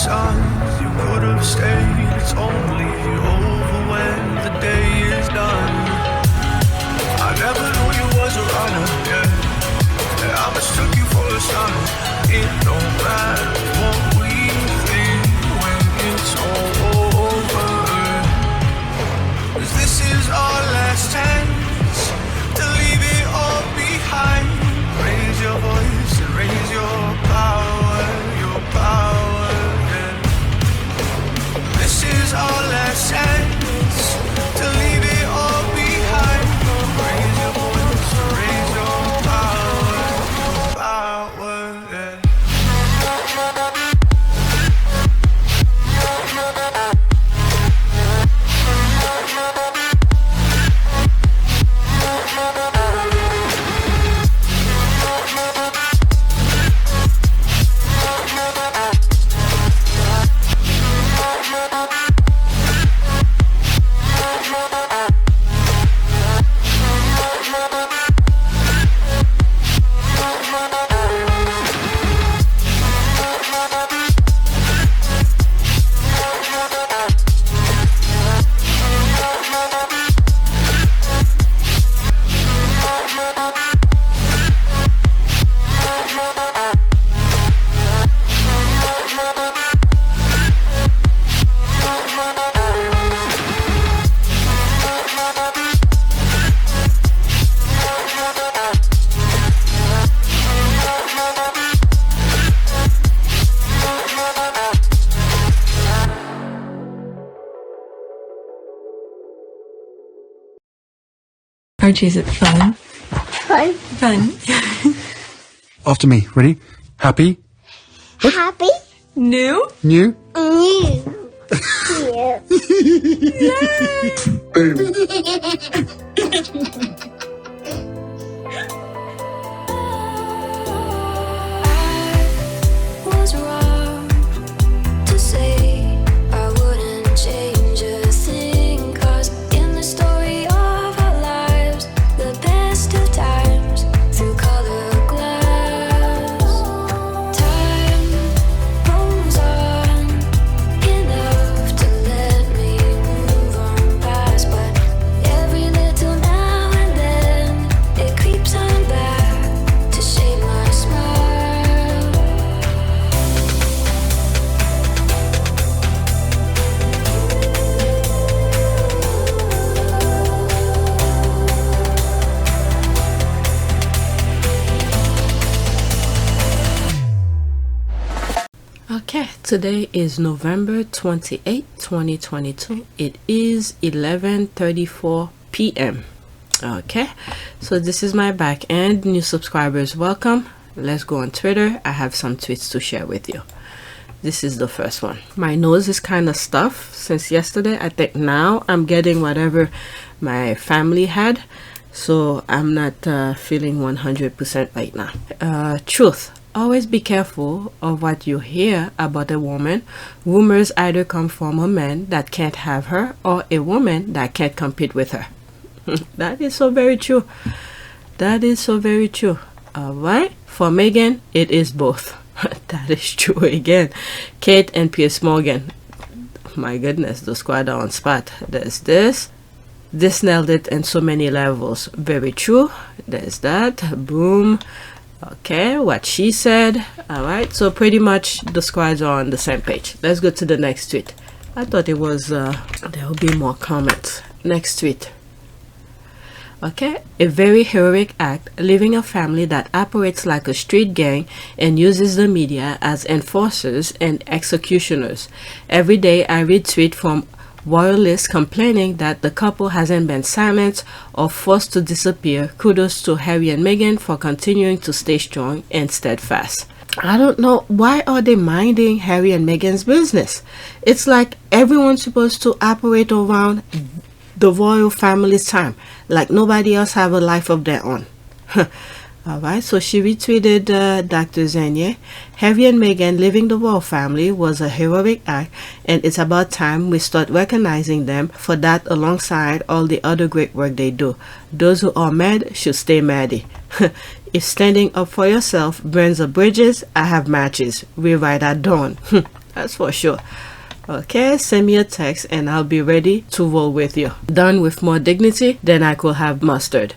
signs you could have stayed. It's only over when the day is done. I never knew you was a runner, yeah. I mistook you for a son. It don't matter what we think when it's all over. 'Cause this is our last chance to leave it all behind. Raise your voice and raise your power, yeah. This is our last chance to leave it all behind. Raise your voice and raise your power, yeah. Archie, is it fun? Fun. After me. Ready? Happy? Happy? New? New? New. Was wrong to say I wouldn't change a thing, 'cause in the story of our lives, the best of times through colored glass, time rolls on enough to let me move on past, but every little now and then it creeps on back to shape my smile. Okay, today is November 28, 2022. It is 11:34 p.m. Okay, so this is my back end. New subscribers, welcome. Let's go on Twitter. I have some tweets to share with you. This is the first one. My nose is kind of stuffed since yesterday. I think now I'm getting whatever my family had, so I'm not feeling 100% right now. Truth. Always be careful of what you hear about a woman. Rumors either come from a man that can't have her or a woman that can't compete with her. That is so very true. That is so very true. Alright, for Meghan, it is both. That is true again. Kate and Piers Morgan. My goodness, the squad are on spot. There's this. This nailed it in so many levels. Very true. There's that. Boom. Okay, what she said. Alright, so pretty much the squads are on the same page. Let's go to the next tweet. I thought it was there will be more comments. Next tweet. Okay, a very heroic act, leaving a family that operates like a street gang and uses the media as enforcers and executioners. Every day I read tweets from royalists complaining that the couple hasn't been silenced or forced to disappear. Kudos to Harry and Meghan for continuing to stay strong and steadfast. I don't know, why are they minding Harry and Meghan's business? It's like everyone's supposed to operate around the royal family's time, like nobody else have a life of their own. Alright, so she retweeted Dr. Zenya. Harry and Meghan leaving the royal family was a heroic act, and it's about time we start recognizing them for that alongside all the other great work they do. Those who are mad should stay maddy. If standing up for yourself burns the bridges, I have matches. We ride at dawn. That's for sure. Okay, send me a text and I'll be ready to roll with you. Done with more dignity than I could have mustered.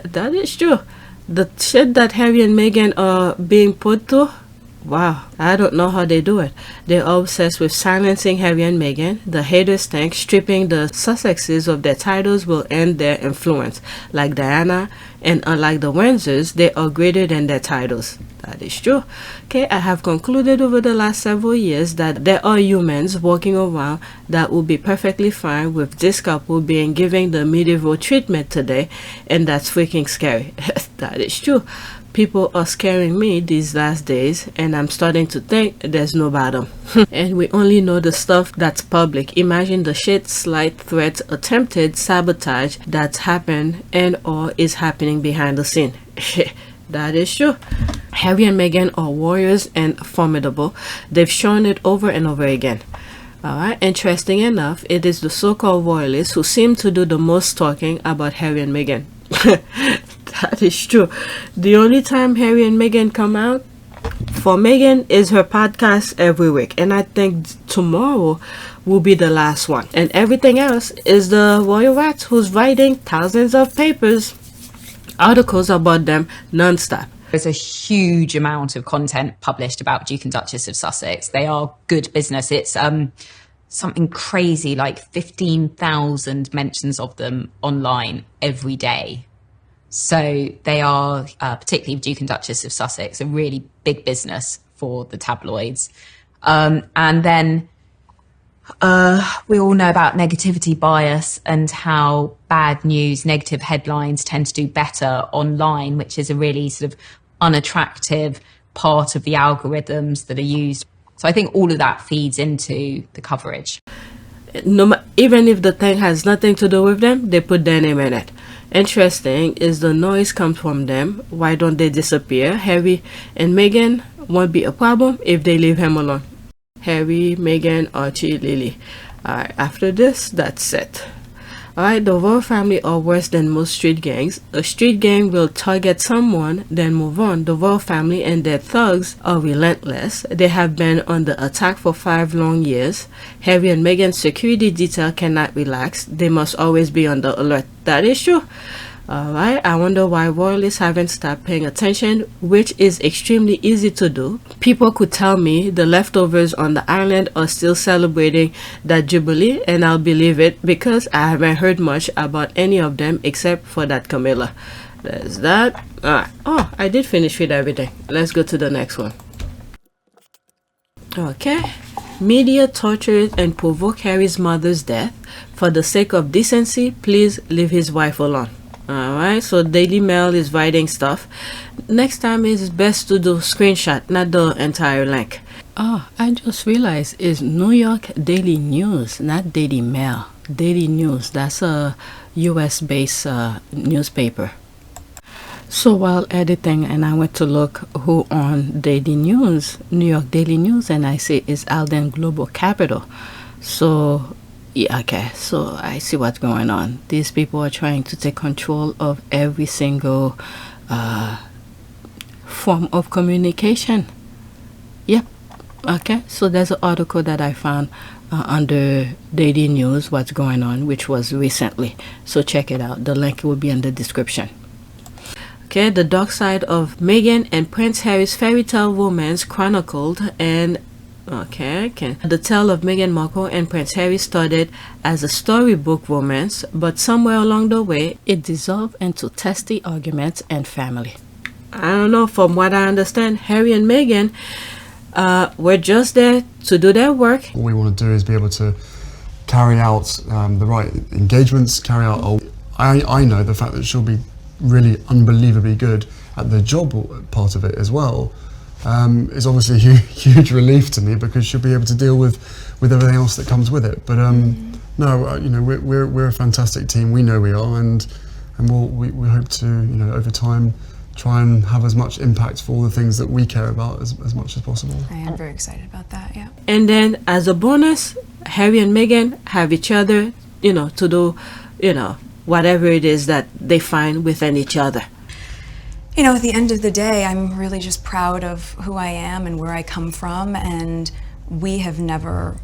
That is true. The shit that Harry and Meghan are being put through, wow, I don't know how they do it. They're obsessed with silencing Harry and Meghan. The haters think stripping the Sussexes of their titles will end their influence. Like Diana, and unlike the Windsors, they are greater than their titles. That is true. Okay, I have concluded over the last several years that there are humans walking around that will be perfectly fine with this couple being given the medieval treatment today, and that's freaking scary. That is true. People are scaring me these last days, and I'm starting to think there's no bottom. And we only know the stuff that's public. Imagine the shit, slight threats, attempted sabotage that's happened and or is happening behind the scene. That is true. Harry and Meghan are warriors and formidable. They've shown it over and over again. Alright, interesting enough, it is the so-called royalists who seem to do the most talking about Harry and Meghan. That is true. The only time Harry and Meghan come out for Meghan is her podcast every week, and I think tomorrow will be the last one. And everything else is the royal rats who's writing thousands of papers, articles about them non-stop. There's a huge amount of content published about Duke and Duchess of Sussex. They are good business. It's something crazy like 15,000 mentions of them online every day. So they are, particularly Duke and Duchess of Sussex, a really big business for the tabloids. And then we all know about negativity bias and how bad news, negative headlines tend to do better online, which is a really sort of unattractive part of the algorithms that are used. So I think all of that feeds into the coverage. Even if the thing has nothing to do with them, they put their name in it. Interesting is the noise comes from them. Why don't they disappear? Harry and Meghan won't be a problem if they leave him alone. Harry, Meghan, Archie, Lily. Alright, after this, that's it. Alright, the royal family are worse than most street gangs. A street gang will target someone, then move on. The royal family and their thugs are relentless. They have been under attack for 5 long years. Harry and Meghan's security detail cannot relax. They must always be on the alert. That is true. Alright, I wonder why royalists haven't stopped paying attention, which is extremely easy to do. People could tell me the leftovers on the island are still celebrating that jubilee, and I'll believe it because I haven't heard much about any of them except for that Camilla. There's that. Alright, oh, I did finish with everything. Let's go to the next one. Okay. Media tortured and provoked Harry's mother's death. For the sake of decency, please leave his wife alone. Alright, so Daily Mail is writing stuff. Next time it's best to do screenshot, not the entire link. Oh, I just realized it's New York Daily News, not Daily Mail. Daily News, that's a US based newspaper. So while editing, and I went to look who on Daily News, New York Daily News, and I see it's Alden Global Capital. So yeah, okay, so I see what's going on. These people are trying to take control of every single form of communication. Yep, okay, so there's an article that I found under Daily News, what's going on, which was recently. So check it out. The link will be in the description. Okay, the dark side of Meghan and Prince Harry's fairy tale romance chronicled, and okay. The tale of Meghan Markle and Prince Harry started as a storybook romance, but somewhere along the way, it dissolved into testy arguments and family. I don't know, from what I understand, Harry and Meghan were just there to do their work. All we want to do is be able to carry out the right engagements, carry out... I know the fact that she'll be really unbelievably good at the job part of it as well. Is obviously a huge relief to me because she'll be able to deal with everything else that comes with it. But no, you know, we're a fantastic team. We know we are, and we hope to, you know, over time try and have as much impact for all the things that we care about as much as possible. I am very excited about that, yeah. And then as a bonus, Harry and Meghan have each other, you know, to do, you know, whatever it is that they find within each other. You know, at the end of the day, I'm really just proud of who I am and where I come from, and we have never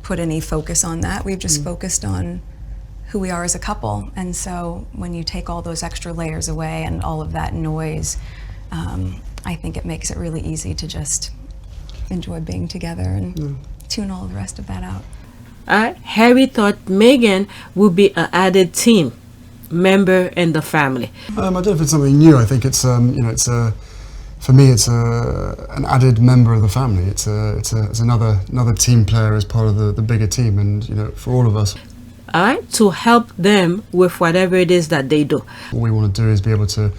put any focus on that. We've just focused on who we are as a couple. And so when you take all those extra layers away and all of that noise, I think it makes it really easy to just enjoy being together and tune all the rest of that out. Harry thought Meghan would be an added team member in the family. I don't know if it's something new. I think it's for me it's an added member of the family. It's another team player as part of the bigger team, and for all of us. To help them with whatever it is that they do. What we want to do is be able to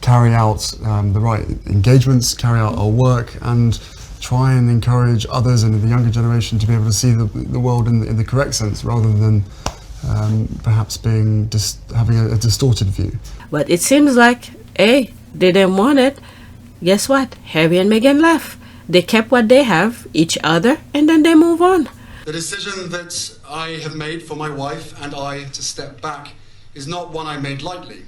carry out the right engagements, carry out our work, and try and encourage others and the younger generation to be able to see the world in the correct sense, rather than perhaps having a distorted view. But it seems like, hey, they didn't want it. Guess what? Harry and Meghan left. They kept what they have, each other, and then they move on. The decision that I have made for my wife and I to step back is not one I made lightly.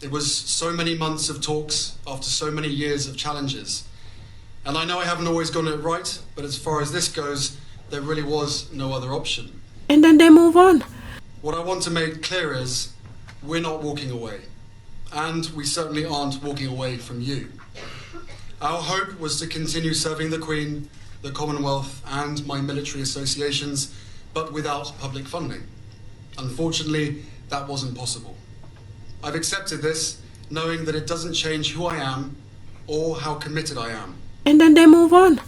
It was so many months of talks after so many years of challenges. And I know I haven't always gotten it right, but as far as this goes, there really was no other option. And then they move on. What I want to make clear is we're not walking away. And we certainly aren't walking away from you. Our hope was to continue serving the Queen, the Commonwealth, and my military associations, but without public funding. Unfortunately, that wasn't possible. I've accepted this, knowing that it doesn't change who I am or how committed I am. And then they move on.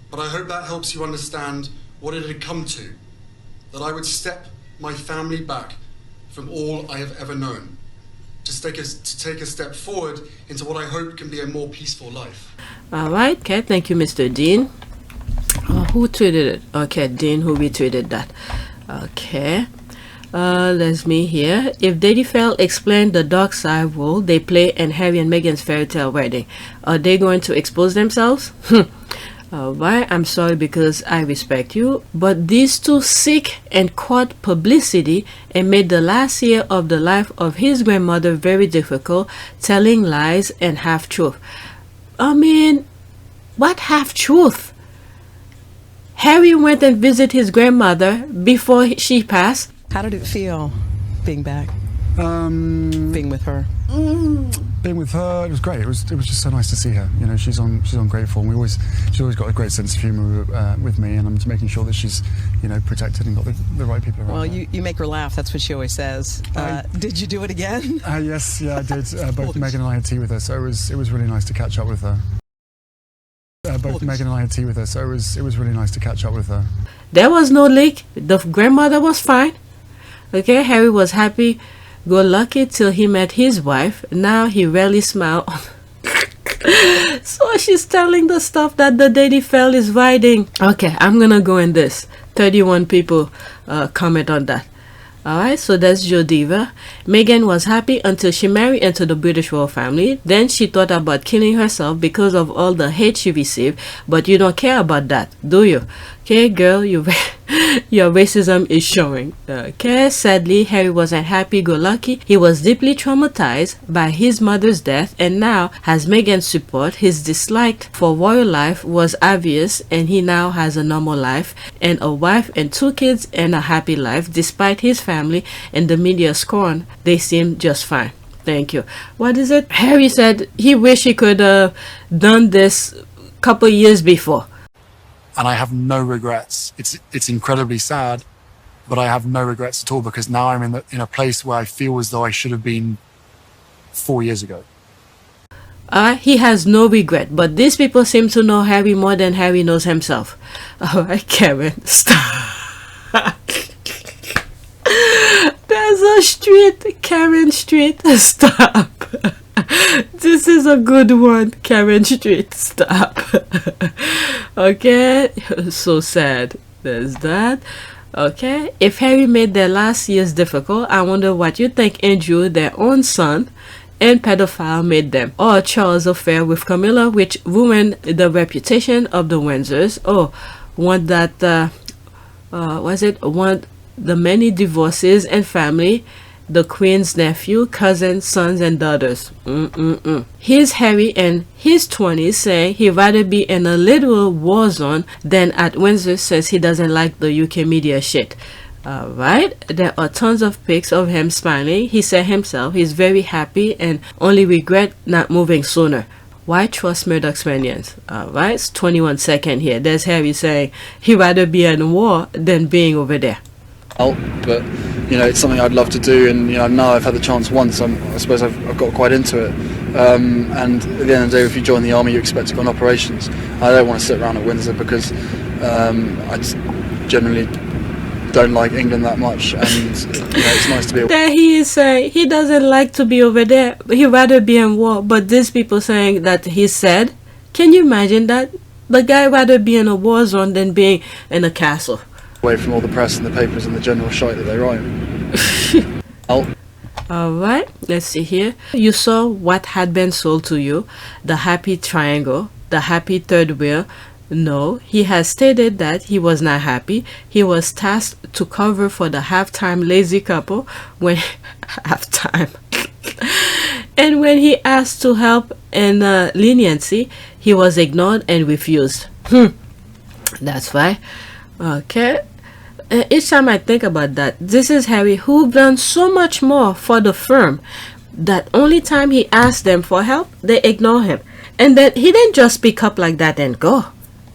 But I hope that helps you understand what it had come to, that I would step my family back from all I have ever known, to take a step forward into what I hope can be a more peaceful life. All right, okay, thank you, Mr. Dean. Who tweeted it? Okay, Dean, who retweeted that? Okay. Let's me here. If Daddy Fell explained the dark side role they play in Harry and Meghan's fairy tale wedding, are they going to expose themselves? Alright, I'm sorry because I respect you, but these two seek and caught publicity and made the last year of the life of his grandmother very difficult, telling lies and half-truth. I mean, what half-truth? Harry went and visited his grandmother before she passed. How did it feel being back? Being with her? Being with her, it was great. It was just so nice to see her. She's on great form. She's always got a great sense of humour with me, and I'm just making sure that she's protected and got the right people around. Well, her. you make her laugh. That's what she always says. Did you do it again? Yes, yeah, I did. Both Meghan and I had tea with her, so it was really nice to catch up with her. Both Meghan and I had tea with her, so it was really nice to catch up with her. There was no leak. The grandmother was fine. Okay, Harry was happy go lucky till he met his wife. Now he rarely smiled. So she's telling the stuff that the Daddy Fell is writing. Okay, I'm gonna go in this. 31 people comment on that. Alright, so that's Jodiva. Meghan was happy until she married into the British royal family. Then she thought about killing herself because of all the hate she received. But you don't care about that, do you? Okay, girl, your racism is showing. Okay, sadly, Harry wasn't happy-go-lucky. He was deeply traumatized by his mother's death, and now has Meghan's support. His dislike for royal life was obvious, and he now has a normal life and a wife and 2 kids and a happy life. Despite his family and the media scorn, they seem just fine. Thank you. What is it? Harry said he wished he could have done this a couple years before. And I have no regrets. It's incredibly sad, but I have no regrets at all, because now I'm in a place where I feel as though I should have been 4 year ago. He has no regret, but these people seem to know Harry more than Harry knows himself. Alright, Karen, stop. There's a street, Karen Street, stop. This is a good one, Karen Street, stop. Okay, so sad. There's that. Okay, if Harry made their last years difficult, I wonder what you think Andrew, their own son, and pedophile made them. Or Charles' affair with Camilla, which ruined the reputation of the Windsors. Oh, want that, want the many divorces and family the Queen's nephew, cousins, sons, and daughters. Here's Harry in his 20s saying he'd rather be in a literal war zone than at Windsor, since he doesn't like the UK media shit. Alright, there are tons of pics of him smiling. He said himself he's very happy and only regret not moving sooner. Why trust Murdoch's minions? Alright, it's 21 seconds here. There's Harry saying he'd rather be in war than being over there. But you know, it's something I'd love to do, and you know, now I've had the chance once. I suppose I've got quite into it. And at the end of the day, if you join the army, you expect to go on operations. I don't want to sit around at Windsor because I just generally don't like England that much, and you know, it's nice to be. There he is saying he doesn't like to be over there. He'd rather be in war. But these people saying that he said, can you imagine that? The guy rather be in a war zone than being in a castle. Away from all the press and the papers and the general shite that they write. Alright, let's see here. You saw what had been sold to you, the happy triangle, the happy third wheel. No, he has stated that he was not happy. He was tasked to cover for the halftime lazy couple when halftime. And when he asked to help in leniency, he was ignored and refused. That's why. Okay. Each time I think about that, this is Harry, who done so much more for the firm that only time he asked them for help, they ignore him. And then he didn't just pick up like that and go.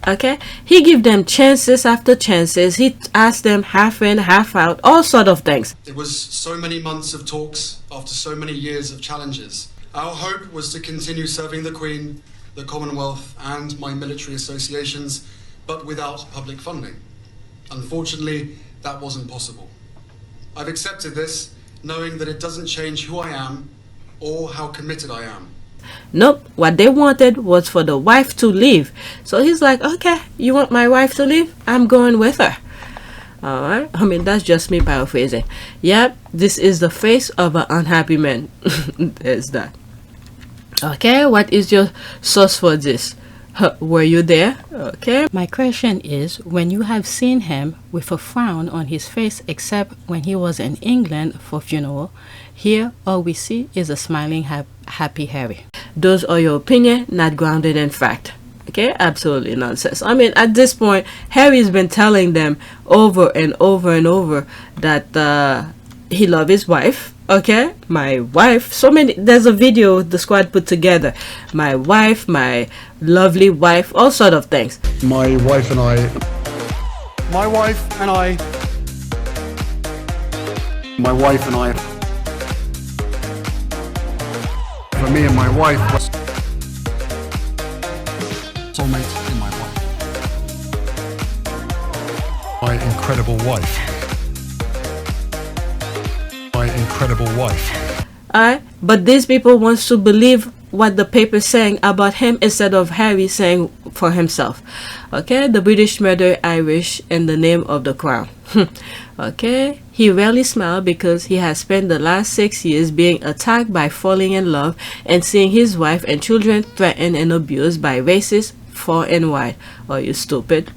Okay, he give them chances after chances. He asked them half in, half out, all sort of things. It was so many months of talks after so many years of challenges. Our hope was to continue serving the Queen, the Commonwealth, and my military associations, but without public funding. Unfortunately, that wasn't possible. I've accepted this, knowing that it doesn't change who I am or how committed I am. Nope, what they wanted was for the wife to leave. So he's like, okay, you want my wife to leave? I'm going with her. Alright, I mean, that's just me paraphrasing. Yep, this is the face of an unhappy man. There's that. Okay, what is your source for this? Were you there? Okay. My question is, when you have seen him with a frown on his face, except when he was in England for funeral, here all we see is a smiling happy Harry. Those are your opinion, not grounded in fact. Okay, absolutely nonsense. I mean, at this point, Harry's been telling them over and over and over that he loves his wife. Okay, my wife, so many, there's a video the squad put together. My wife, my lovely wife, all sort of things. My wife and I. My wife and I. My wife and I. For me and my wife. Soulmate in my wife. My incredible wife. My incredible wife. Alright, but these people wants to believe what the paper's saying about him instead of Harry saying for himself. Okay, the British murder Irish in the name of the crown. Okay, he rarely smiled because he has spent the last 6 years being attacked by falling in love and seeing his wife and children threatened and abused by racists far and wide. Are you stupid?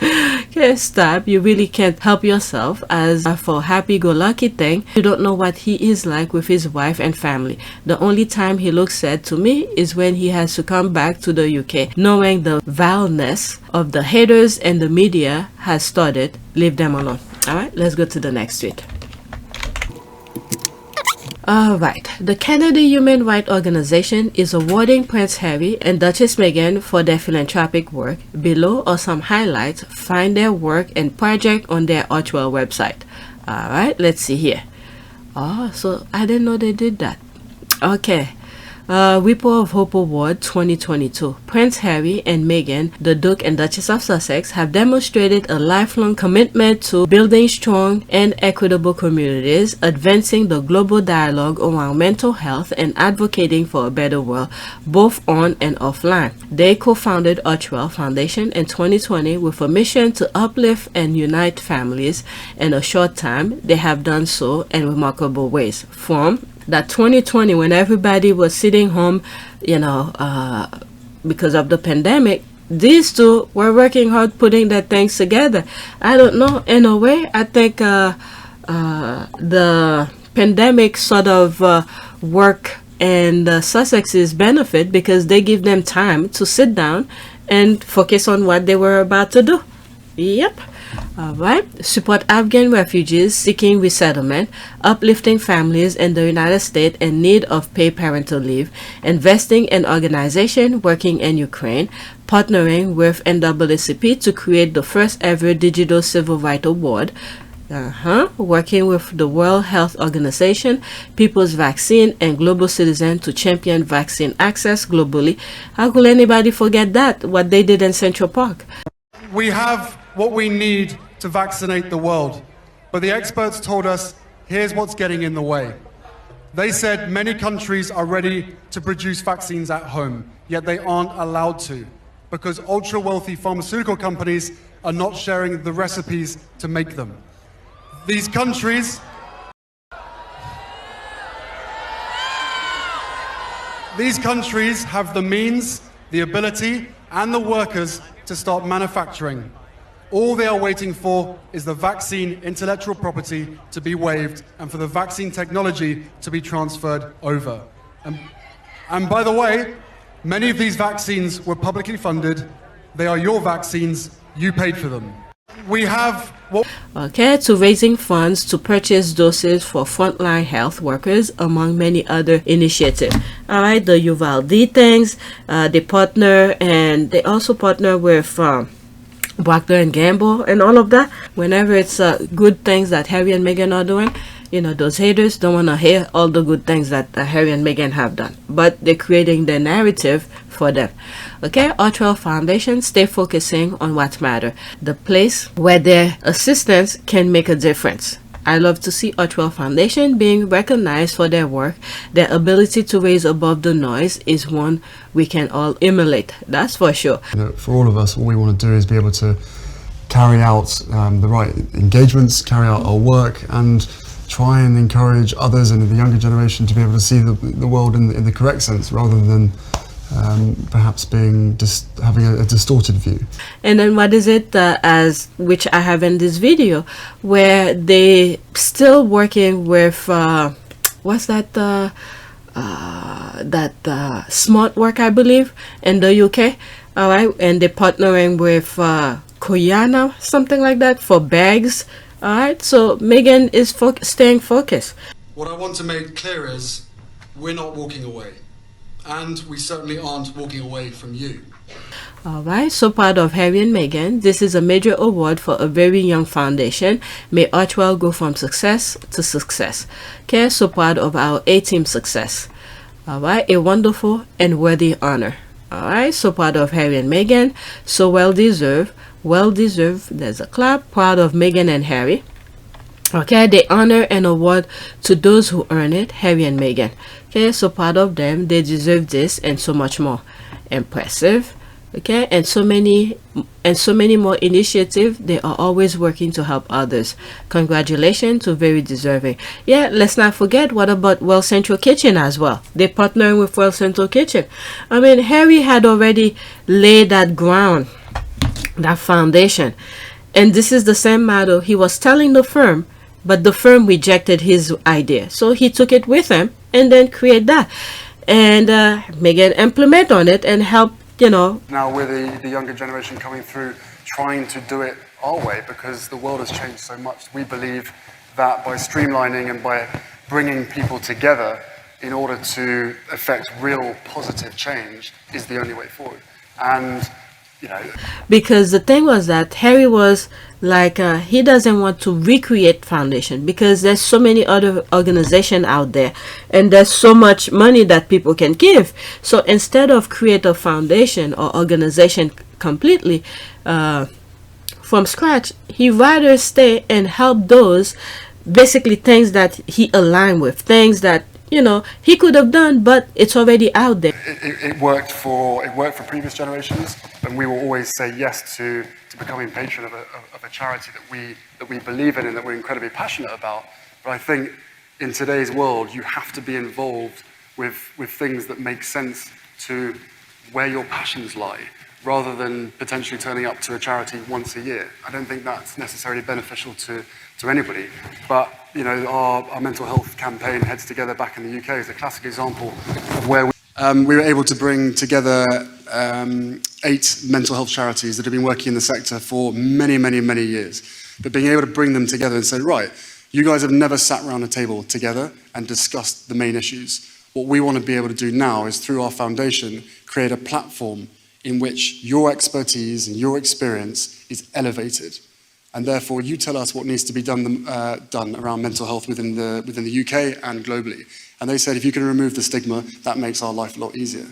Okay, stop. You really can't help yourself. As for happy-go-lucky thing, you don't know what he is like with his wife and family. The only time he looks sad to me is when he has to come back to the UK, knowing the vileness of the haters and the media has started. Leave them alone. Alright, let's go to the next tweet. Alright, the Canada Human Rights Organization is awarding Prince Harry and Duchess Meghan for their philanthropic work. Below are some highlights. Find their work and project on their Archwell website. Alright, let's see here. Oh, so I didn't know they did that. Okay. Whipple of Hope Award 2022. Prince Harry and Meghan, the Duke and Duchess of Sussex, have demonstrated a lifelong commitment to building strong and equitable communities, advancing the global dialogue around mental health, and advocating for a better world, both on and offline. They co-founded Archwell Foundation in 2020 with a mission to uplift and unite families. In a short time, they have done so in remarkable ways. From that 2020, when everybody was sitting home, you know, because of the pandemic, these two were working hard putting their things together. I don't know, in a way, I think the pandemic sort of work and Sussex's benefit because they give them time to sit down and focus on what they were about to do. Yep. All right. Support Afghan refugees seeking resettlement, uplifting families in the United States in need of paid parental leave, investing in organizations working in Ukraine, partnering with NAACP to create the first ever digital civil rights award, working with the World Health Organization, People's Vaccine, and Global Citizen to champion vaccine access globally. How could anybody forget that, what they did in Central Park? We have what we need to vaccinate the world, but the experts told us, here's what's getting in the way. They said many countries are ready to produce vaccines at home, yet they aren't allowed to, because ultra-wealthy pharmaceutical companies are not sharing the recipes to make them. These countries have the means, the ability, and the workers to start manufacturing. All they are waiting for is the vaccine intellectual property to be waived and for the vaccine technology to be transferred over. And by the way, many of these vaccines were publicly funded. They are your vaccines. You paid for them. We have to raising funds to purchase doses for frontline health workers, among many other initiatives. All right, the Uvalde things, they partner, and they also partner with Procter & Gamble and all of that. Whenever it's good things that Harry and Meghan are doing, you know, those haters don't want to hear all the good things that Harry and Meghan have done, but they're creating the narrative for them. Okay, Archwell Foundation, stay focusing on what matters, the place where their assistance can make a difference. I love to see Archwell Foundation being recognized for their work. Their ability to raise above the noise is one we can all emulate, that's for sure. You know, for all of us, all we want to do is be able to carry out the right engagements, carry out our work, and try and encourage others and the younger generation to be able to see the world in the correct sense, rather than perhaps being having a distorted view. And then what is it as which I have in this video, where they still working with what's that Smart Work, I believe, in the UK. All right, and they're partnering with Cuyana, something like that, for bags. All right, so Meghan is staying focused. What I want to make clear is we're not walking away, and we certainly aren't walking away from you. All right, so part of Harry and Meghan, this is a major award for a very young foundation. May Archwell go from success to success. Okay, so part of our A-team success. All right, a wonderful and worthy honor. All right, so part of Harry and Meghan, so well deserved. There's a clap. Proud of Meghan and Harry. Okay, they honor and award to those who earn it, Harry and Meghan. Okay, so part of them, they deserve this and so much more. Impressive. Okay, and so many more initiatives. They are always working to help others. Congratulations to very deserving. Yeah, let's not forget, what about Well Central Kitchen as well? They're partnering with Well Central Kitchen. I mean, Harry had already laid that ground, that foundation, and this is the same matter he was telling the firm, but the firm rejected his idea, so he took it with him and then create that, and Meghan implement on it and help, you know. Now we're the younger generation coming through, trying to do it our way, because the world has changed so much. We believe that by streamlining and by bringing people together in order to effect real positive change is the only way forward. And you know, because the thing was that Harry was like, he doesn't want to recreate foundation, because there's so many other organizations out there and there's so much money that people can give. So instead of create a foundation or organization completely from scratch, he rather stay and help those, basically things that he aligned with, things that, you know, he could have done, but it's already out there. It worked for previous generations, and we will always say yes to becoming patron of a charity that we believe in and that we're incredibly passionate about. But I think in today's world, you have to be involved with things that make sense to where your passions lie, rather than potentially turning up to a charity once a year. I don't think that's necessarily beneficial to anybody. But our mental health campaign, Heads Together, back in the UK, is a classic example of where we were able to bring together 8 mental health charities that have been working in the sector for many, many, many years. But being able to bring them together and say, right, you guys have never sat around a table together and discussed the main issues. What we want to be able to do now is, through our foundation, create a platform in which your expertise and your experience is elevated. And therefore, you tell us what needs to be done around mental health within the UK and globally. And they said, if you can remove the stigma, that makes our life a lot easier.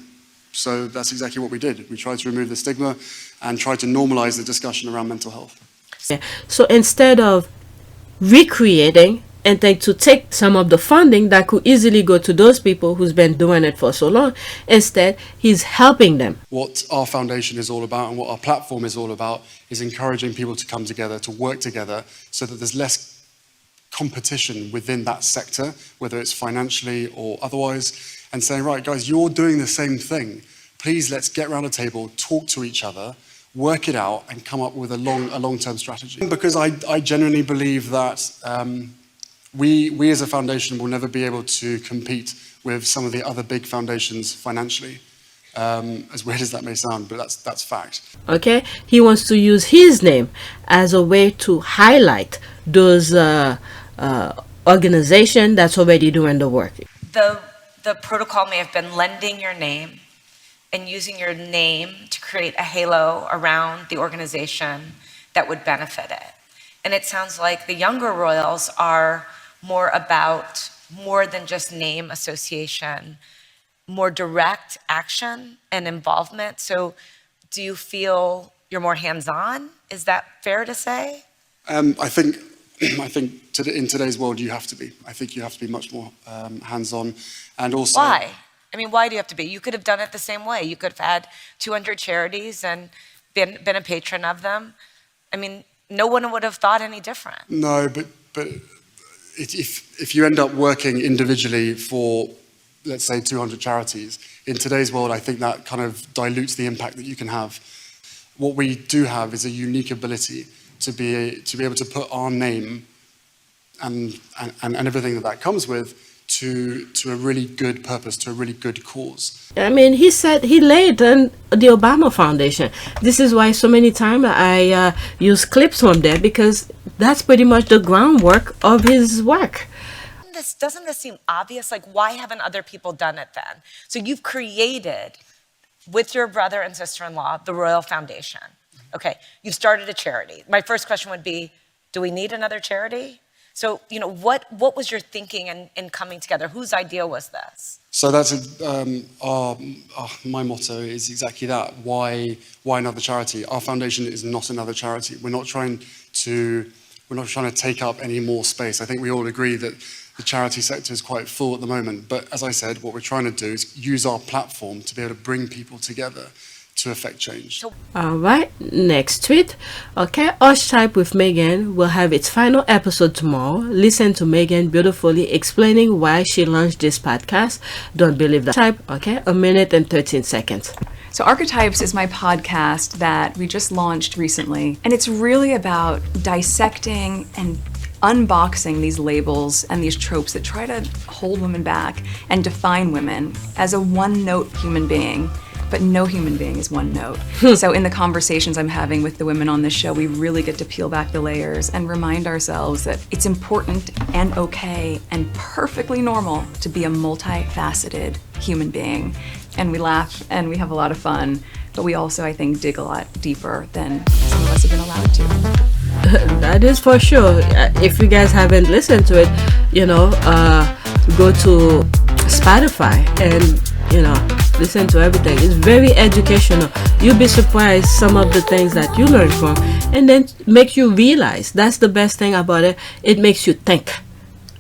So that's exactly what we did. We tried to remove the stigma and tried to normalize the discussion around mental health. So instead of recreating and then to take some of the funding that could easily go to those people who's been doing it for so long, instead he's helping them. What our foundation is all about and what our platform is all about is encouraging people to come together, to work together, so that there's less competition within that sector, whether it's financially or otherwise, and saying, right, guys, you're doing the same thing. Please, let's get around a table, talk to each other, work it out, and come up with a long-term strategy. Because I genuinely believe that we as a foundation will never be able to compete with some of the other big foundations financially. As weird as that may sound, but that's fact. Okay, he wants to use his name as a way to highlight those organizations that's already doing the work. The protocol may have been lending your name and using your name to create a halo around the organization that would benefit it. And it sounds like the younger royals are more about more than just name association, more direct action and involvement. So do you feel you're more hands-on? Is that fair to say? I think in today's world you have to be. I think you have to be much more hands-on, and also. Why? I mean, why do you have to be? You could have done it the same way. You could have had 200 charities and been a patron of them. I mean, no one would have thought any different. No, but if you end up working individually for, let's say, 200 charities, in today's world, I think that kind of dilutes the impact that you can have. What we do have is a unique ability to be able to put our name and everything that comes with to a really good purpose, to a really good cause. I mean, he said he laid on the Obama Foundation. This is why so many times I use clips from there, because that's pretty much the groundwork of his work. Doesn't this seem obvious? Like, why haven't other people done it then? So you've created, with your brother and sister-in-law, the Royal Foundation. Okay, you've started a charity. My first question would be, do we need another charity? So, what was your thinking in coming together? Whose idea was this? So that's my motto is exactly that. Why another charity? Our foundation is not another charity. We're not trying to take up any more space. I think we all agree that the charity sector is quite full at the moment. But as I said, what we're trying to do is use our platform to be able to bring people together to affect change. All right, next tweet. Okay, Archetype with Meghan will have its final episode tomorrow. Listen to Meghan beautifully explaining why she launched this podcast. Don't believe that. Type, okay, 1 minute and 13 seconds. So Archetypes is my podcast that we just launched recently, and it's really about dissecting and unboxing these labels and these tropes that try to hold women back and define women as a one-note human being. But no human being is one note. So in the conversations I'm having with the women on this show, we really get to peel back the layers and remind ourselves that it's important and okay and perfectly normal to be a multifaceted human being. And we laugh and we have a lot of fun, but we also, I think, dig a lot deeper than some of us have been allowed to. That is for sure. If you guys haven't listened to it, go to Spotify and, listen to everything. It's very educational. You'll be surprised some of the things that you learn from, and then make you realize. That's the best thing about it. It makes you think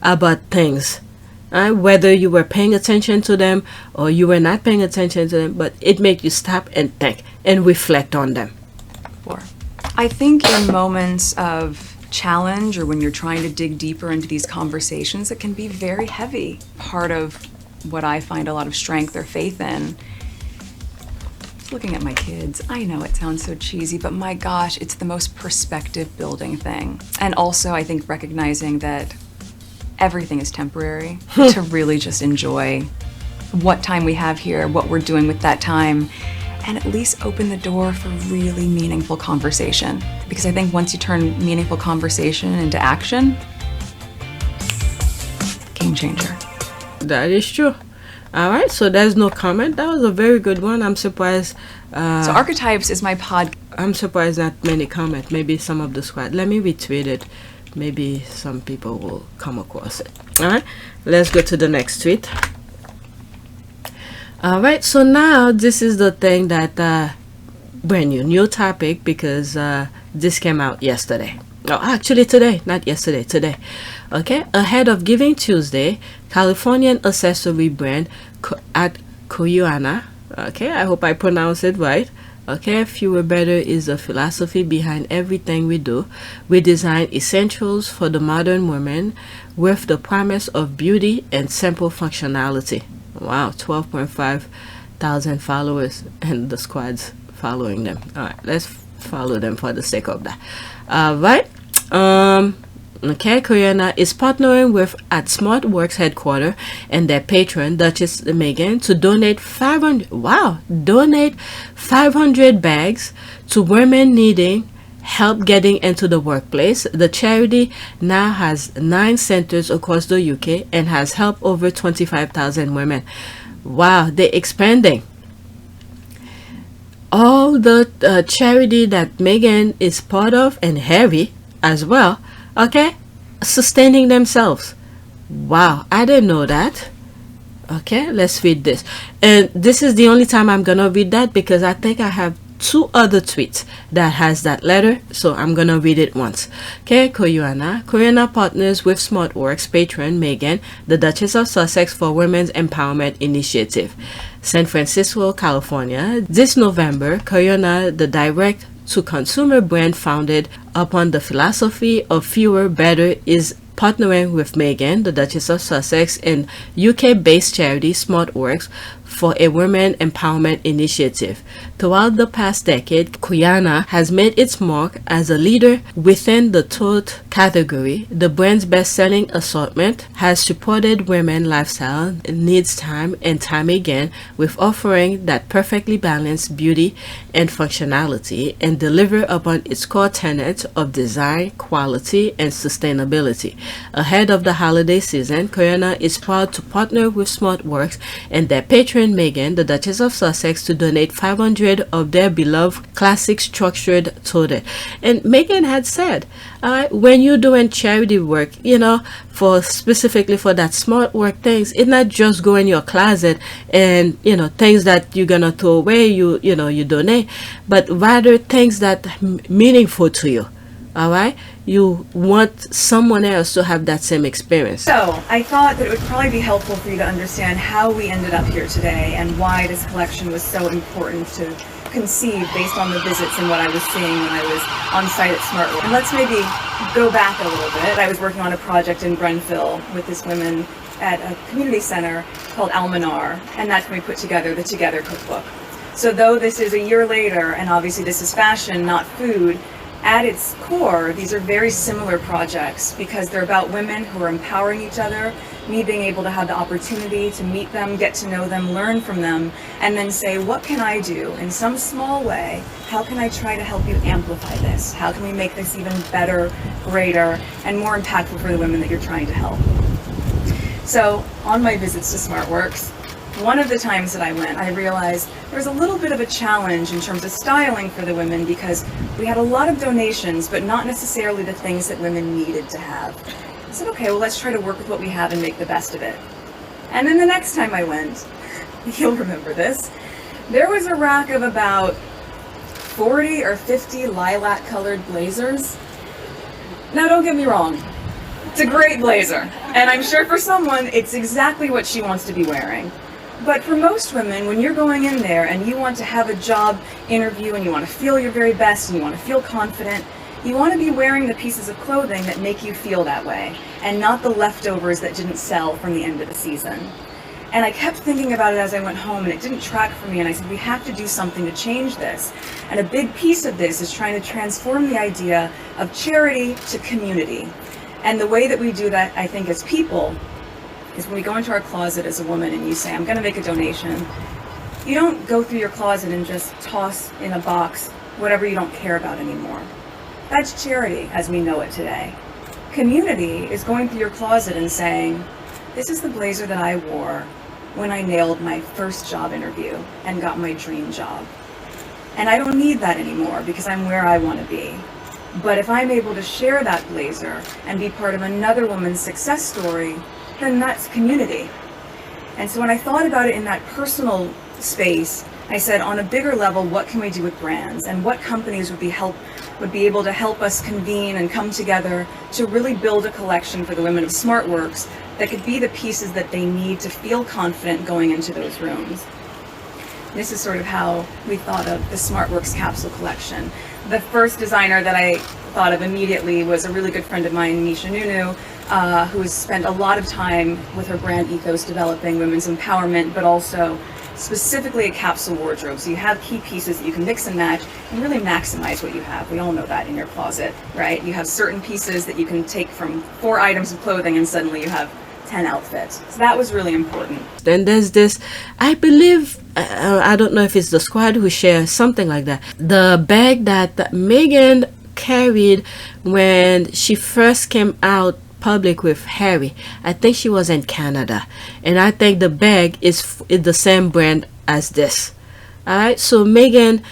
about things, whether you were paying attention to them or you were not paying attention to them, but it makes you stop and think and reflect on them. I think in moments of challenge or when you're trying to dig deeper into these conversations, it can be very heavy. Part of what I find a lot of strength or faith in just looking at my kids, I know it sounds so cheesy, but my gosh, it's the most perspective building thing. And also, I think recognizing that everything is temporary, to really just enjoy what time we have here, what we're doing with that time, and at least open the door for really meaningful conversation. Because I think once you turn meaningful conversation into action, game changer. That is true. All right, so there's no comment. That was a very good one. I'm surprised. So Archetypes is my pod. I'm surprised not many comment. Maybe some of the squad. Let me retweet it. Maybe some people will come across it. All right, let's go to the next tweet. All right, so now this is the thing that brand new topic, because this came out yesterday. Oh, actually today, not yesterday, today. Okay, ahead of Giving Tuesday, Californian accessory brand at Cuyana. Okay, I hope I pronounce it right. Okay, fewer better is the philosophy behind everything we do. We design essentials for the modern woman with the promise of beauty and simple functionality. Wow, 12.5 thousand followers, and the squad's following them. All right, let's follow them for the sake of that. Right. Okay, Cuyana is partnering with at Smart Works headquarters and their patron Duchess Meghan to donate 500 bags to women needing help getting into the workplace. The charity now has 9 centers across the UK and has helped over 25,000 women. Wow, they're expanding. All the charity that Meghan is part of, and Harry as well, okay, sustaining themselves. Wow, I didn't know that. Okay, let's read this. And this is the only time I'm gonna read that, because I think I have 2 other tweets that has that letter, so I'm gonna read it once. Okay, Cuyana partners with Smart Works patron Meghan, the Duchess of Sussex, for Women's Empowerment Initiative, San Francisco, California. This November, Cuyana, the direct-to-consumer brand founded upon the philosophy of fewer better, is partnering with Meghan, the Duchess of Sussex, and UK-based charity Smart Works for a women empowerment initiative. Throughout the past decade, Cuyana has made its mark as a leader within the tote category. The brand's best-selling assortment has supported women lifestyle needs time and time again, with offering that perfectly balanced beauty and functionality, and deliver upon its core tenets of design, quality, and sustainability. Ahead of the holiday season, Cuyana is proud to partner with Smart Works and their patron Meghan, the Duchess of Sussex, to donate 500 of their beloved classic structured tote. And Meghan had said, when you're doing charity work, you know, for specifically for that Smart Work things, it's not just go in your closet and, you know, things that you're gonna throw away, you donate, but rather things that meaningful to you. All right, you want someone else to have that same experience. So I thought that it would probably be helpful for you to understand how we ended up here today and why this collection was so important to conceive based on the visits and what I was seeing when I was on site at Smart Work. And let's maybe go back a little bit. I was working on a project in Grenfell with this woman at a community center called Almanar, and that's when we put together the Together cookbook. So though this is a year later, and obviously this is fashion, not food, at its core, these are very similar projects because they're about women who are empowering each other, me being able to have the opportunity to meet them, get to know them, learn from them, and then say, what can I do in some small way? How can I try to help you amplify this? How can we make this even better, greater, and more impactful for the women that you're trying to help? So on my visits to Smart Works, one of the times that I went, I realized there was a little bit of a challenge in terms of styling for the women because we had a lot of donations, but not necessarily the things that women needed to have. I said, okay, well, let's try to work with what we have and make the best of it. And then the next time I went, you'll remember this, there was a rack of about 40 or 50 lilac-colored blazers. Now, don't get me wrong. It's a great blazer, and I'm sure for someone, it's exactly what she wants to be wearing. But for most women, when you're going in there and you want to have a job interview and you want to feel your very best and you want to feel confident, you want to be wearing the pieces of clothing that make you feel that way and not the leftovers that didn't sell from the end of the season. And I kept thinking about it as I went home, and it didn't track for me, and I said, we have to do something to change this. And a big piece of this is trying to transform the idea of charity to community. And the way that we do that, I think, as people, is when we go into our closet as a woman and you say, I'm going to make a donation, you don't go through your closet and just toss in a box whatever you don't care about anymore. That's charity as we know it today. Community is going through your closet and saying, this is the blazer that I wore when I nailed my first job interview and got my dream job. And I don't need that anymore because I'm where I want to be. But if I'm able to share that blazer and be part of another woman's success story, then that's community. And so when I thought about it in that personal space, I said, on a bigger level, what can we do with brands, and what companies would be able to help us convene and come together to really build a collection for the women of Smart Works that could be the pieces that they need to feel confident going into those rooms. This is sort of how we thought of the Smart Works capsule collection. The first designer that I thought of immediately was a really good friend of mine, Nisha Nunu, who has spent a lot of time with her brand ethos developing women's empowerment, but also specifically a capsule wardrobe. So you have key pieces that you can mix and match and really maximize what you have. We all know that in your closet, right? You have certain pieces that you can take from 4 items of clothing and suddenly you have 10 outfits. So that was really important. Then there's this, I believe, I don't know if it's the squad who shares something like that. The bag that Meghan carried when she first came out public with Harry. I think she was in Canada, and I think the bag is the same brand as this. All right, so Meghan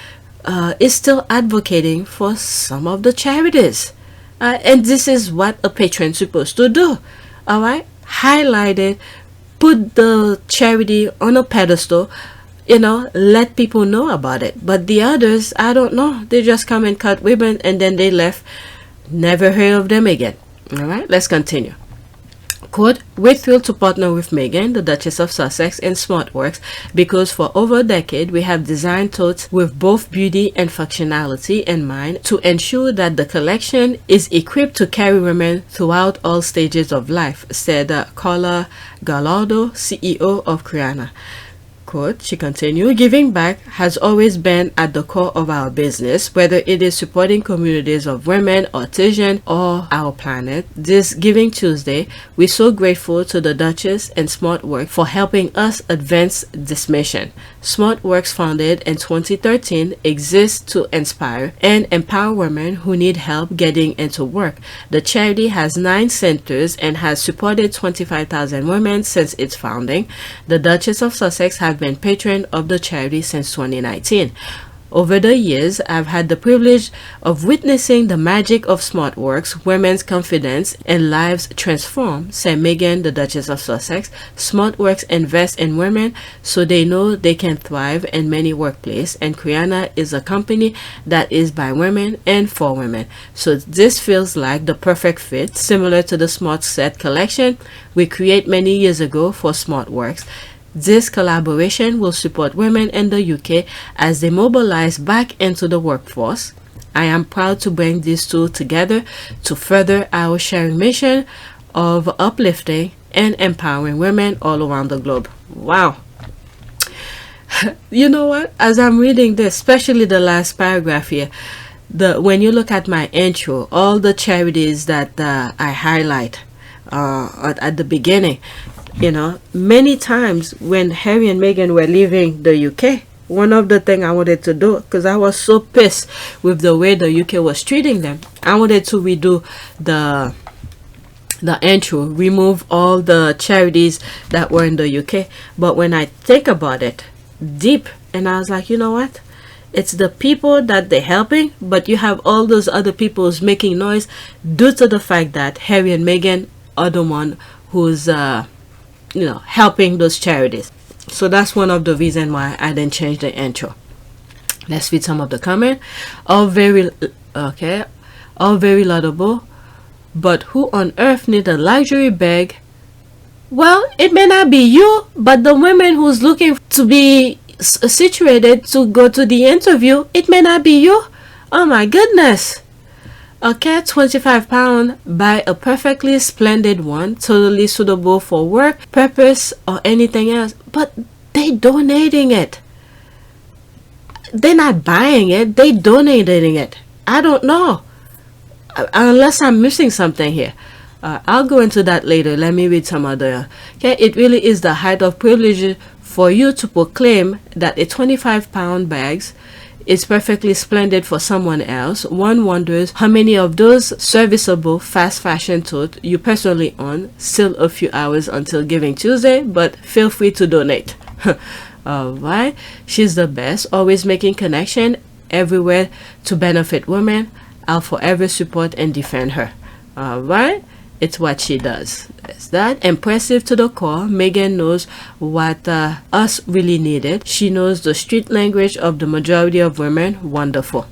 is still advocating for some of the charities, and this is what a patron's supposed to do. All right, highlight it, put the charity on a pedestal, you know, let people know about it. But the others, I don't know, they just come and cut ribbon and then they left. Never heard of them again. All right, let's continue. Quote, we're thrilled to partner with Meghan, the Duchess of Sussex, in Smart Works because for over a decade we have designed totes with both beauty and functionality in mind to ensure that the collection is equipped to carry women throughout all stages of life, said Carla Gallardo, CEO of Cuyana. Quote, she continued, giving back has always been at the core of our business, whether it is supporting communities of women, artisans, or our planet. This Giving Tuesday, we're so grateful to the Duchess and Smart Work for helping us advance this mission. Smart Works, founded in 2013, exists to inspire and empower women who need help getting into work. The charity has 9 centers and has supported 25,000 women since its founding. The Duchess of Sussex have been patron of the charity since 2019. Over the years, I've had the privilege of witnessing the magic of Smart Works, women's confidence and lives transformed, said Meghan, the Duchess of Sussex. Smart Works invests in women so they know they can thrive in many workplaces, and Cuyana is a company that is by women and for women. So this feels like the perfect fit, similar to the Smart Set collection we created many years ago for Smart Works. This collaboration will support women in the UK as they mobilize back into the workforce. I am proud to bring these two together to further our sharing mission of uplifting and empowering women all around the globe. Wow. You know what? As I'm reading this, especially the last paragraph here, when you look at my intro, all the charities that I highlight at the beginning, you know, many times when Harry and Meghan were leaving the UK, one of the things I wanted to do, because I was so pissed with the way the UK was treating them, I wanted to redo the intro, remove all the charities that were in the UK. But when I think about it deep, and I was like, you know what? It's the people that they're helping, but you have all those other people making noise due to the fact that Harry and Meghan are the one who's you know, helping those charities. So that's one of the reasons why I didn't change the intro. Let's read some of the comment. All very laudable, but who on earth need a luxury bag? Well, it may not be you, but the women who's looking to be situated to go to the interview, it may not be you. Oh my goodness. Okay, £25, buy a perfectly splendid one, totally suitable for work, purpose, or anything else. But they donating it. They're not buying it, they donating it. I don't know. Unless I'm missing something here. I'll go into that later. Let me read some other. Okay, it really is the height of privilege for you to proclaim that a £25 bags is perfectly splendid for someone else. One wonders how many of those serviceable fast fashion totes you personally own. Still a few hours until Giving Tuesday, but feel free to donate. Alright, she's the best, always making connection everywhere to benefit women. I'll forever support and defend her. Alright, it's what she does. That's that. Impressive to the core. Meghan knows what us really needed. She knows the street language of the majority of women. Wonderful.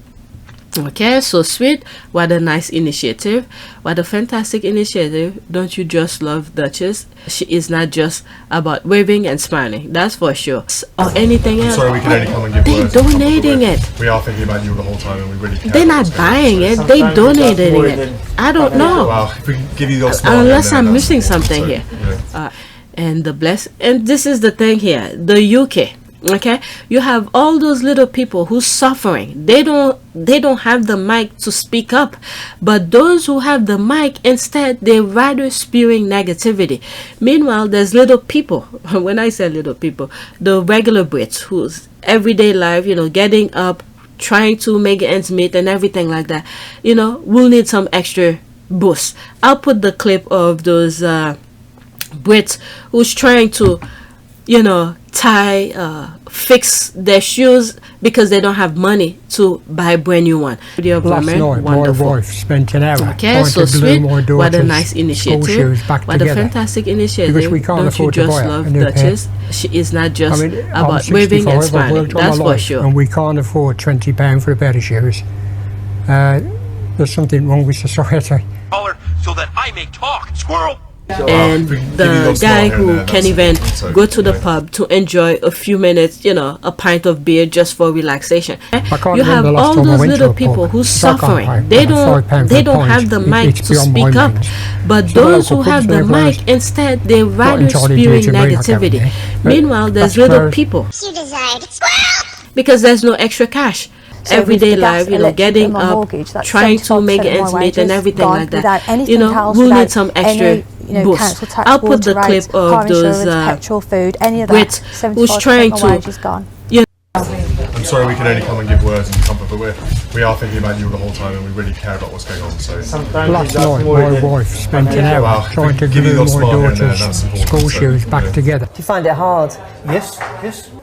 Okay, so sweet. What a nice initiative. What a fantastic initiative. Don't you just love Duchess? She is not just about waving and smiling, that's for sure. Or anything else. Sorry, we can only come and give They're words. donating it. We are thinking about you the whole time, and we really care. They're not buying it, they donating it. I don't know. Well, if we can give you your smile Unless here and I'm there, missing that's something important. here. So, you know. And this is the thing here, the UK. Okay, you have all those little people who's suffering. They don't have the mic to speak up, but those who have the mic, instead they're rather spewing negativity. Meanwhile, there's little people. When I say little people, the regular Brits whose everyday life, getting up, trying to make ends meet and everything like that, will need some extra boost. I'll put the clip of those Brits who's trying to fix their shoes because they don't have money to buy a brand new one. Last night, my wife spent an hour Okay, trying so to glue sweet. my What a daughter's nice school initiative. shoes back What together. a fantastic initiative. Because we can't Don't afford you to just buy love a new pair. Duchess? She is not just I'm about waving 65, and I've smiling. worked all That's my for life, sure. and we can't afford £20 for a pair of shoes. There's something wrong with society. So that I may talk, squirrel. And the guy who can even go to the pub to enjoy a few minutes, a pint of beer just for relaxation. You have all those little people who's suffering. They don't have the mic to speak up, but those who have the mic, instead they're rather spewing negativity. Meanwhile, there's little people because there's no extra cash. So everyday with the gas, life, getting up, mortgage, that's trying to 75% make of ends my meet and wages everything gone like that. without anything else, We'll without need some extra any, boost. council tax, I'll put the water clip rates, of car those insurance, petrol, food, any of that. Brits who's 75% trying of my to. wages gone. I'm sorry we can only come and give words and comfort, but we are thinking about you the whole time, and we really care about what's going on. So Last night, my wife spent an hour Well, trying to give you glue your my smile here and there, daughter's that's important. school So, shoes back together. Do you find it hard? Yes.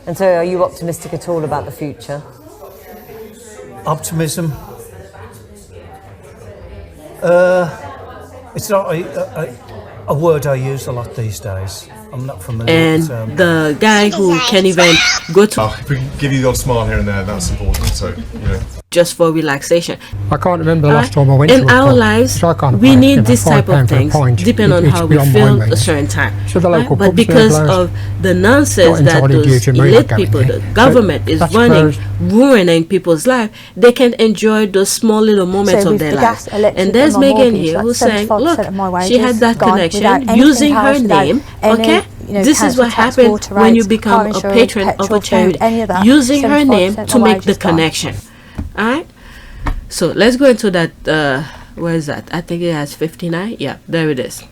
And so are you optimistic at all about the future? Optimism. It's not a word I use a lot these days. I'm not familiar And with the guy who can even go to. If we can give you your smile here and there, that's important. So, Just for relaxation. I can't remember the last time I went to In a our pub, lives, so I can't we pay, need this £5 type of for a things, pint. depending on It's how we beyond my feel means. a certain time. So the local But pubs because nearby of the nonsense not that entirely due those to me, elite like people, everything. the government is That's running, where- ruining people's life, they can enjoy those small little moments So of with their the lives. gas, electric, And there's and my Megan mortgage, here that's who's saying, 75% look, of my she had wages that gone connection without anything using her else, without name, any, okay? This is council what tax, happens water when you rates, become car a insurance, patron of a petrol, food, charity, any of that, using her 75% name of to my make the wages gone. connection. Alright? So let's go into that. Where is that? I think it has 59. Yeah, there it is.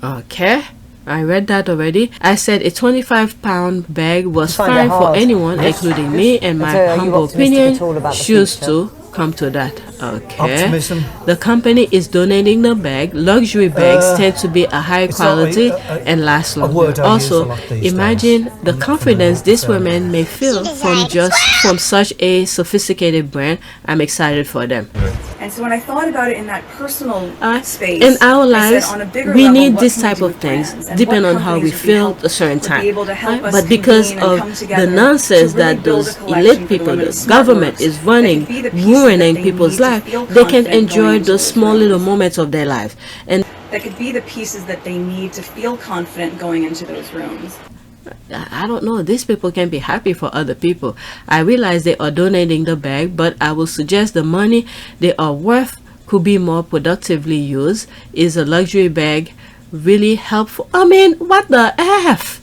Okay. I read that already. I said a £25 bag was find it fine for hard? anyone, Yes. including me, and my So are you humble optimistic opinion. at all about the Choose future? to come to that. Okay. Optimism. The company is donating the bag. Luxury bags tend to be a high it's not quality a and last longer. word I use a Also, lot these imagine days. the I'm not confidence familiar these with women may feel from such a sophisticated brand. I'm excited for them. And so when I thought about it in that personal space, In our I said, lives, on a bigger we level, need what this can we type do of with things, brands? And depending what on how we companies would be feel helpful a certain would time. be able to help us But because convene and of come the together nonsense to really that build a those collection elite for people, women the of smart government works is that running, could be the pieces ruining that they people's need to life, feel they can confident going enjoy into those those small rooms. little moments of their lives. And that could be the pieces that they need to feel confident going into those rooms. I don't know, these people can be happy for other people. I realize they are donating the bag, but I will suggest the money they are worth could be more productively used? Is a luxury bag really helpful? I mean, what the F?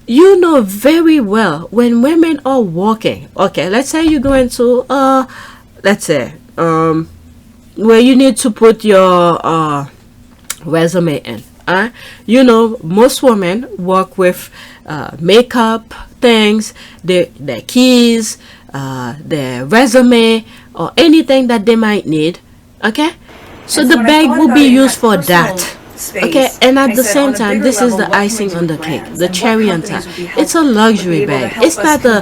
You know very well when women are walking, okay, let's say you go into let's say where you need to put your resume in. You know, most women walk with makeup things, their keys, their resume, or anything that they might need. Okay, so the bag will be used for that. Okay, and at the same time, this is the icing on the cake, the cherry on top. It's a luxury bag. It's not a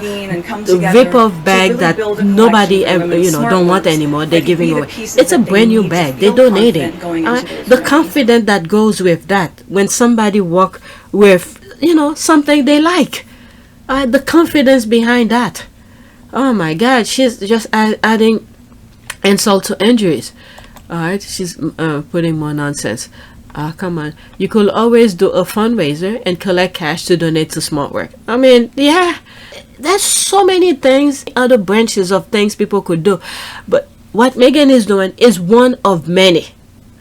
rip-off bag that nobody ever, you know, don't want anymore. They're giving away. It's a brand new bag. They're donating. The confidence that goes with that when somebody walk with, you know, something they like. The confidence behind that. Oh my God, she's just adding insult to injuries. All right, she's putting more nonsense. Come on. You could always do a fundraiser and collect cash to donate to Smart Work. I mean, yeah, there's so many things, other branches of things people could do. But what Meghan is doing is one of many.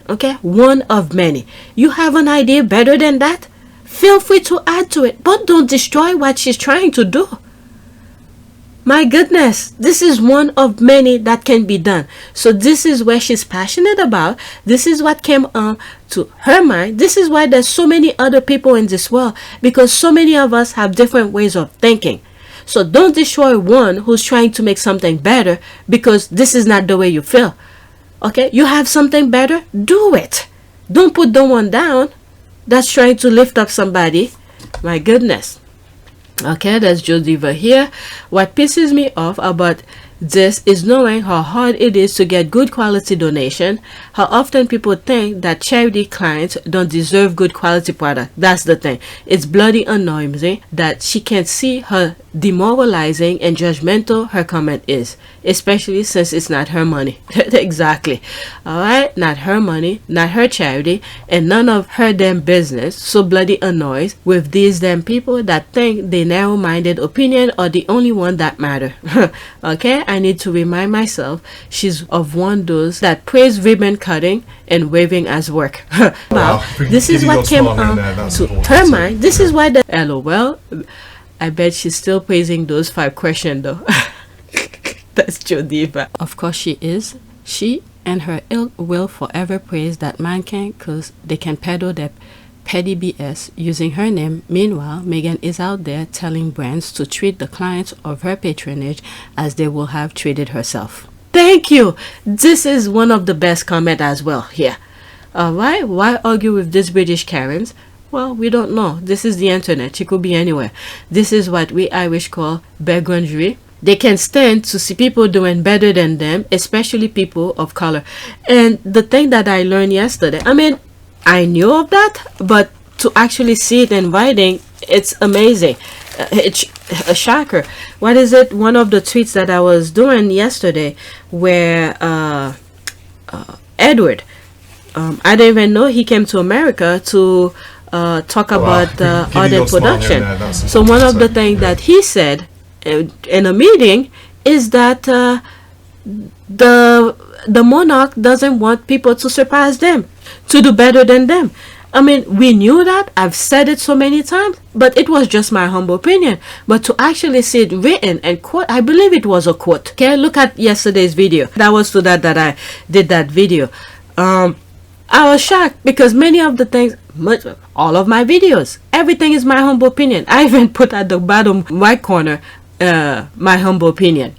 Okay? One of many. You have an idea better than that? Feel free to add to it. But don't destroy what she's trying to do. My goodness, this is one of many that can be done. So this is where she's passionate about. This is what came to her mind. This is why there's so many other people in this world, because so many of us have different ways of thinking. So don't destroy one who's trying to make something better because this is not the way you feel. Okay, you have something better, do it. Don't put the one down that's trying to lift up somebody. My goodness. Okay, that's Joe Diva here. What pisses me off about this is knowing how hard it is to get good quality donation, how often people think that charity clients don't deserve good quality product. That's the thing. It's bloody annoying that she can't see how demoralizing and judgmental her comment is, especially since it's not her money. Exactly. All right, not her money, not her charity, and none of her damn business. So bloody annoyed with these damn people that think their narrow-minded opinion are the only one that matter. Okay, I need to remind myself she's of one those that praise ribbon cutting and waving as work. Wow, this is what came to her mind. This is why the LOL. I bet she's still praising those 5 questions though. That's Joe Diva. Of course she is. She and her ilk will forever praise that mankind because they can peddle their petty BS using her name. Meanwhile, Meghan is out there telling brands to treat the clients of her patronage as they will have treated herself. Thank you. This is one of the best comment as well here. Alright, why argue with these British Karens? Well, we don't know. This is the internet. She could be anywhere. This is what we Irish call begrudgery. They can stand to see people doing better than them, especially people of color. And the thing that I learned yesterday, I mean, I knew of that, but to actually see it in writing, it's amazing. It's a shocker. What is it? One of the tweets that I was doing yesterday where Edward, I didn't even know he came to America to talk about art production. So one of the things that he said in a meeting is that the monarch doesn't want people to surpass them, to do better than them. I mean, we knew that. I've said it so many times, but it was just my humble opinion. But to actually see it written and quote, I believe it was a quote. Okay, look at yesterday's video. That was to that I did that video. I was shocked because many of the things, all of my videos, everything is my humble opinion. I even put at the bottom right corner my humble opinion.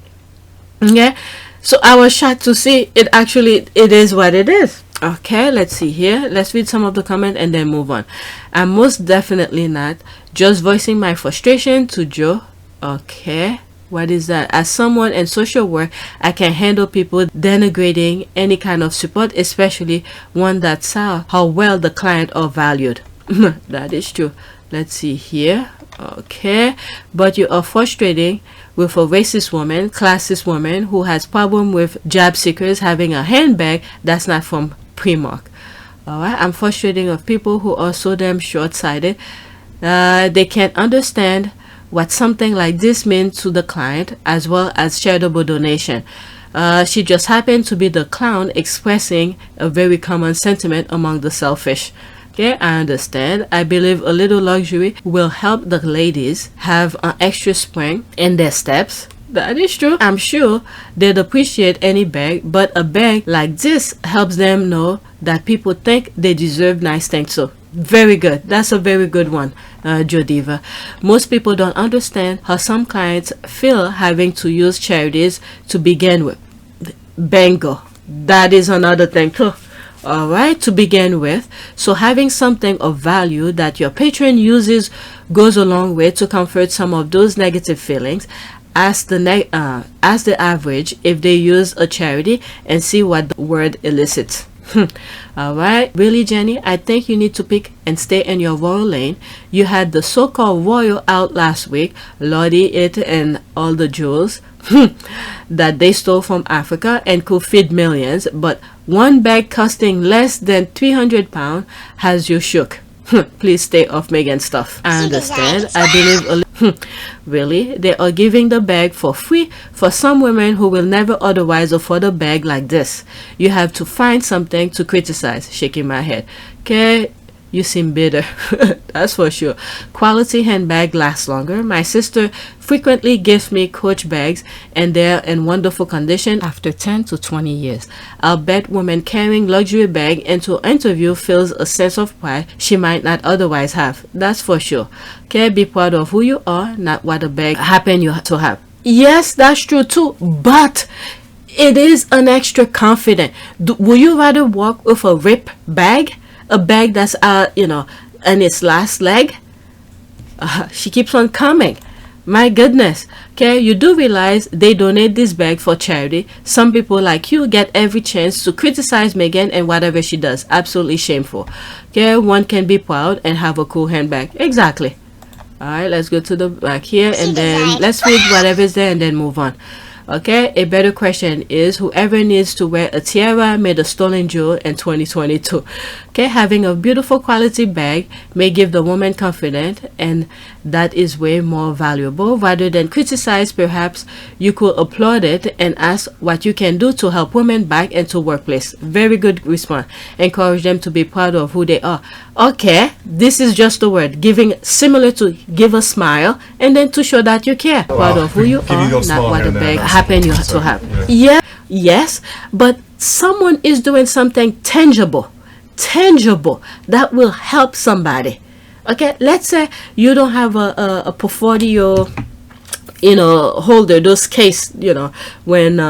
Okay, so I was shocked to see it actually, it is what it is. Okay, let's see here. Let's read some of the comment and then move on. I'm most definitely not just voicing my frustration to Joe. Okay, what is that? As someone in social work, I can handle people denigrating any kind of support, especially one that saw how well the client are valued. That is true. Let's see here. Okay, but you are frustrating with a racist woman, classist woman who has problem with job seekers having a handbag that's not from Primark. Alright, I'm frustrating of people who are so damn short-sighted. They can't understand what something like this means to the client as well as charitable donation. She just happened to be the clown expressing a very common sentiment among the selfish. Okay, I understand. I believe a little luxury will help the ladies have an extra spring in their steps. That is true. I'm sure they'd appreciate any bag, but a bag like this helps them know that people think they deserve nice things. So very good. That's a very good one, Jodiva. Most people don't understand how some clients feel having to use charities to begin with. Bingo. That is another thing too. All right, to begin with. So having something of value that your patron uses goes a long way to comfort some of those negative feelings. Ask the average if they use a charity and see what the word elicits. All right, really, Jenny, I think you need to pick and stay in your royal lane. You had the so-called royal out last week, Lordy it and all the jewels that they stole from Africa and could feed millions, but one bag costing less than £300 has you shook. Please stay off Meghan stuff. I understand. I believe really, they are giving the bag for free for some women who will never otherwise afford a bag like this. You have to find something to criticize. Shaking my head. Okay, you seem bitter. That's for sure. Quality handbag lasts longer. My sister frequently gives me Coach bags and they're in wonderful condition after 10 to 20 years. I'll bet women carrying luxury bag into an interview feels a sense of pride she might not otherwise have. That's for sure. Okay, be proud of who you are, not what a bag happen you to have. Yes, that's true too, but it is an extra confident. Would you rather walk with a rip bag? A bag that's in its last leg? She keeps on coming. My goodness. Okay, you do realize they donate this bag for charity. Some people like you get every chance to criticize Meghan and whatever she does. Absolutely shameful. Okay, one can be proud and have a cool handbag. Exactly. All right, let's go to the back here and then let's read whatever's there and then move on. Okay, a better question is whoever needs to wear a tiara made a stolen jewel in 2022. Okay, having a beautiful quality bag may give the woman confidence, and that is way more valuable. Rather than criticize, perhaps you could applaud it and ask what you can do to help women back into workplace. Very good response. Encourage them to be proud of who they are. Okay, this is just a word. Giving, similar to give a smile and then to show that you care. Proud of who you are, not what a bag happen you have to have. Yeah, yes, but someone is doing something tangible that will help somebody. Okay, let's say you don't have a portfolio, holder, those case, when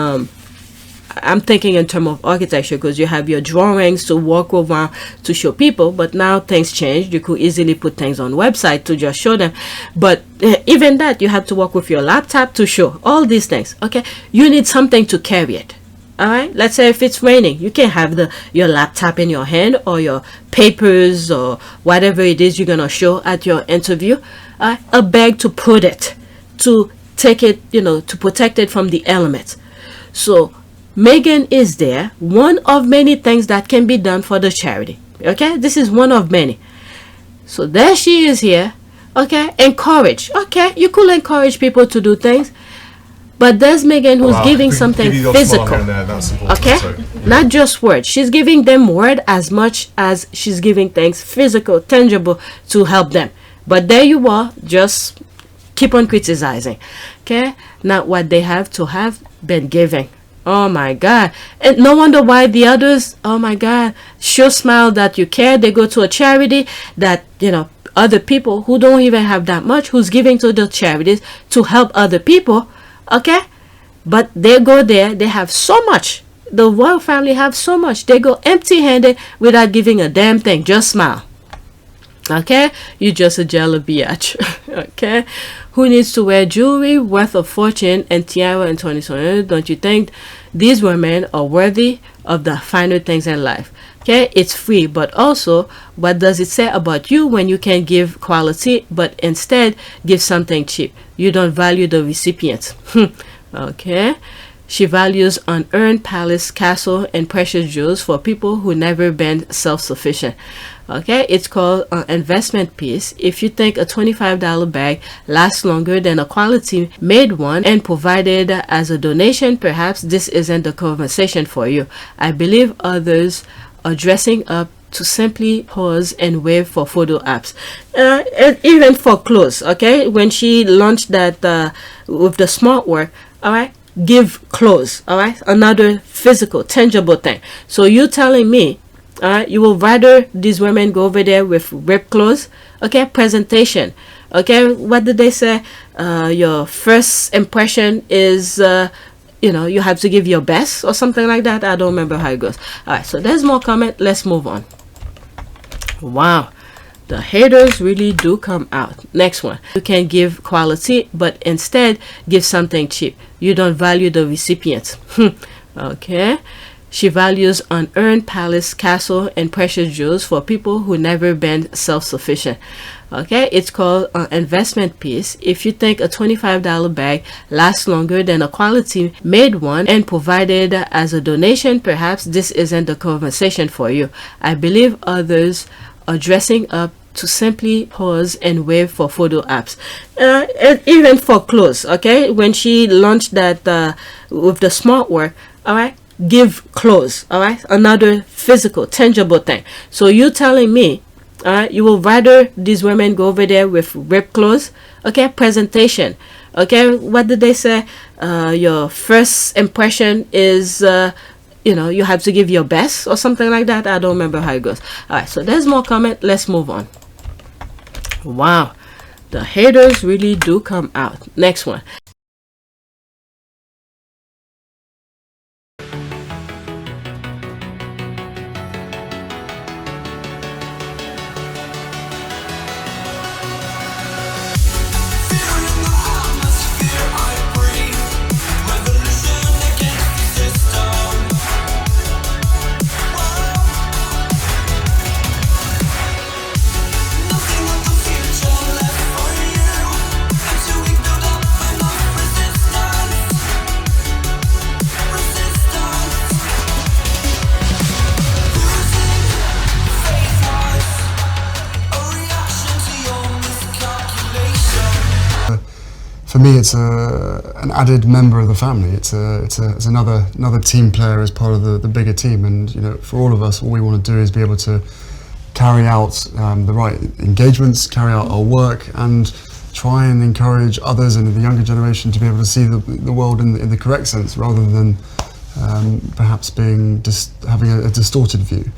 I'm thinking in terms of architecture, because you have your drawings to walk around to show people, but now things changed. You could easily put things on website to just show them, but even that you have to work with your laptop to show all these things. Okay, you need something to carry it. All right, let's say if it's raining, you can't have your laptop in your hand or your papers or whatever it is you're gonna show at your interview. A bag to put it, to take it, to protect it from the elements. So Meghan is there, one of many things that can be done for the charity. Okay, this is one of many. So there she is here. Okay, encourage. Okay, you could encourage people to do things, but there's Meghan who's giving something physical. Okay, not just words. She's giving them word as much as she's giving things physical, tangible to help them. But there you are, just keep on criticizing. Okay, not what they have to have been giving. Oh my God. And no wonder why the others, oh my God, sure smile that you care. They go to a charity that, other people who don't even have that much, who's giving to the charities to help other people. Okay, but they go there, they have so much, the royal family have so much, they go empty-handed without giving a damn thing. Just smile. Okay, you just a jelly biatch. Okay, who needs to wear jewelry worth a fortune and tiara in 2020? Don't you think these women are worthy of the finer things in life? Okay, it's free, but also what does it say about you when you can give quality but instead give something cheap? You don't value the recipient. Okay, She values unearned palace, castle, and precious jewels for people who never been self-sufficient. Okay, it's called investment piece. If you think a $25 bag lasts longer than a quality made one and provided as a donation, perhaps this isn't the conversation for you. I believe others are dressing up to simply pose and wave for photo apps, and even for clothes. Okay, when she launched that with the Smart Work, all right, give clothes, all right, another physical tangible thing. So you telling me, all right, you will rather these women go over there with ripped clothes? Okay, presentation. Okay, what did they say? Your first impression is you have to give your best or something like that. I don't remember how it goes. All right, so there's more comment. Let's move on. Wow, the haters really do come out. Next one. You can give quality, but instead give something cheap. You don't value the recipients. Okay. She values unearned palace, castle, and precious jewels for people who never been self-sufficient. Okay, it's called investment piece. If you think a $25 bag lasts longer than a quality made one and provided as a donation, perhaps this isn't the conversation for you. I believe others are dressing up to simply pose and wave for photo apps, and even for clothes. Okay, when she launched that with the Smart Work, all right, give clothes, all right, another physical tangible thing. So you telling me, all right, you will rather these women go over there with ripped clothes? Okay, presentation. Okay, what did they say? Your first impression is you have to give your best or something like that. I don't remember how it goes. All right, so there's more comment. Let's move on. Wow, the haters really do come out. Next one. For me, it's an added member of the family. It's another team player as part of the bigger team. And for all of us, all we want to do is be able to carry out the right engagements, carry out our work, and try and encourage others and the younger generation to be able to see the world in the correct sense, rather than perhaps having a distorted view.